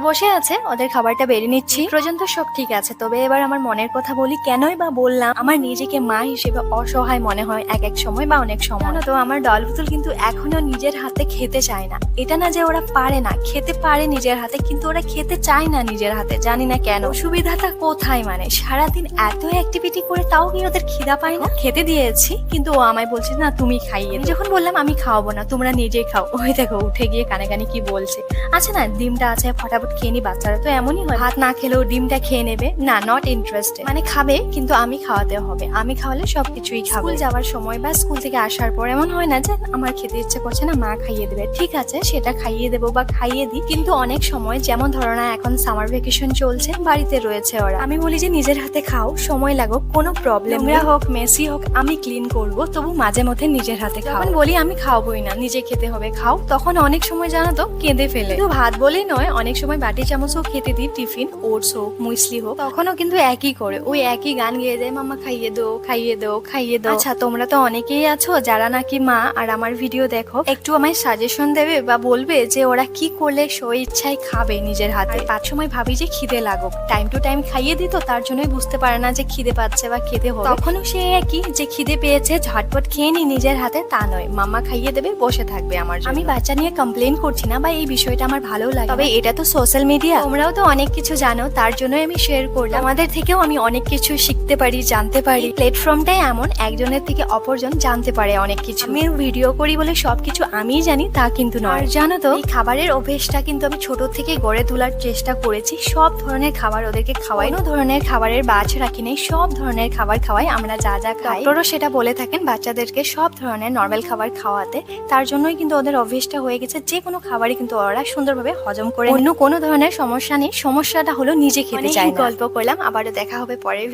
বসে আছে, ওদের খাবারটা বেড়ে নিচ্ছি। পর্যন্ত সব ঠিক আছে, তবে এবার আমার মনের কথা বলি। কেনই বা বললাম, আমার নিজেকে মা হিসেবে অসহায় মনে হয় এক এক সময় বা অনেক সময়। তো আমার ডল পুতুল কিন্তু এখনো নিজের হাতে খেতে চায় না। এটা না যে ওরা পারে না, খেতে পারে নিজের হাতে, কিন্তু ওরা খেতে চায় না নিজের হাতে। জানি না কেন, সুবিধাটা কোথায়? মানে সারাদিন এত অ্যাক্টিভিটি করে তাও কি ওদের খিদা পায় না? খেতে দিয়েছি, কিন্তু ও আমায় বলছে না তুমি খাইয়ে। যখন বললাম আমি খাওয়াবো না, তোমরা নিজেই খাও, ওই দেখো উঠে গিয়ে কানে কানে কি বলছে। আচ্ছা না, ডিমটা আছে, ফটাফট খেয়ে নি। বাচ্চারা তো এমনই হয়, ভাত না খেলেও ডিমটা খেয়ে নেবে। না, নট ইন্টারেস্টেড। মানে খাবে, কিন্তু আমি খাওয়াতে হবে। আমি খাওয়ালে সবকিছুই খাবে। স্কুল যাওয়ার সময় বা স্কুল থেকে আসার পর এমন হয় না যে আমার খেতে ইচ্ছে করছে না, মা খাইয়ে দেবে। ঠিক আছে, সেটা খাইয়ে দেবো বা খাইয়ে দিই, কিন্তু অনেক সময় যেমন ধরো না, এখন সামার ভ্যাকেশন চলছে, বাড়িতে রয়েছে ওরা, আমি বলি যে নিজের হাতে খাও, সময় লাগুক, কোনো প্রবলেম নেই, হোক মেসি হোক, আমি ক্লিন করব, তবু মাঝে মধ্যে নিজের হাতে খাও। তখন বলি আমি খাওয়াবোই না, নিজে খেতে হবে, খাও। তখন অনেক সময় জানো তো কেঁদে ফেলে। তো ভাত বলেই নয়, অনেক সময় বাটি চামচও খেতে দিই, টিফিন, ওটস হোক, মুইসলি হোক, তখনও কিন্তু একই করে, ওই একই গান গেয়ে দেয়, মাম্মা খাইয়ে দো, খাইয়ে দো, খাইয়ে দো। আচ্ছা, তোমরা তো অনেকেই আছো যারা নাকি মা আর আমার ভিডিও দেখো, একটু আমায় সাজেশন দেবে বা বলবে যে ওরা কি করলে স্ব ইচ্ছায় খাবে নিজের হাতে। তার সময় ভাবি যে খিদে লাগুক, টাইম টু টাইম খাইয়ে দিত, তার জন্যই বুঝতে পারে না যে খিদে পাচ্ছে বা খেতে হবে। তখনও সে একই, যে খিদে পেয়েছে ঝটপট খেয়ে নি নিজের হাতে, তা নয়, মাম্মা খাইয়ে দেবে, বসে থাকবে আমার জন্য। আমি বাচ্চা নিয়ে কমপ্লেন করছি না, বা এই বিষয়টা আমার ভালো লাগে, তবে এটা তো সোশ্যাল মিডিয়া, তোমরাও তো অনেক কিছু জানো, তার জন্যই আমি শেয়ার করলাম। আমাদের থেকেও আমি অনেক কিছু শিখতে পারি, জানতে পারি। প্ল্যাটফর্মটাই এমন, একজনের থেকে অপরজন জানতে পারে অনেক কিছু। আমি ভিডিও করি বলে সবকিছু আমিই জানি তা কিন্তু নয়। আর জানো তো, এই খাবারের অভ্যেসটা কিন্তু আমি ছোট থেকে গড়ে তোলার চেষ্টা করেছি। সব ধরনের খাবার ওদেরকে খাওয়াই, কোনো ধরনের খাবারের বাছ রাখি নেই, সব ধরনের খাবার খাওয়াই। আমরা যা যা খাই, ডক্টরও সেটা বলে থাকেন বাচ্চাদেরকে সব ধরনের নর্মাল খাবার খাওয়াতে। তার জন্যই কিন্তু ওদের অভ্যেসটা হয়ে গেছে, যে কোনো খাবারই কিন্তু ওরা সুন্দরভাবে হজম করে। অন্য কোনো ধরনের সমস্যা নেই, সমস্যাটা হলো নিজে খেতে চায় না। গল্প করলাম, আবারও দেখা হবে পরের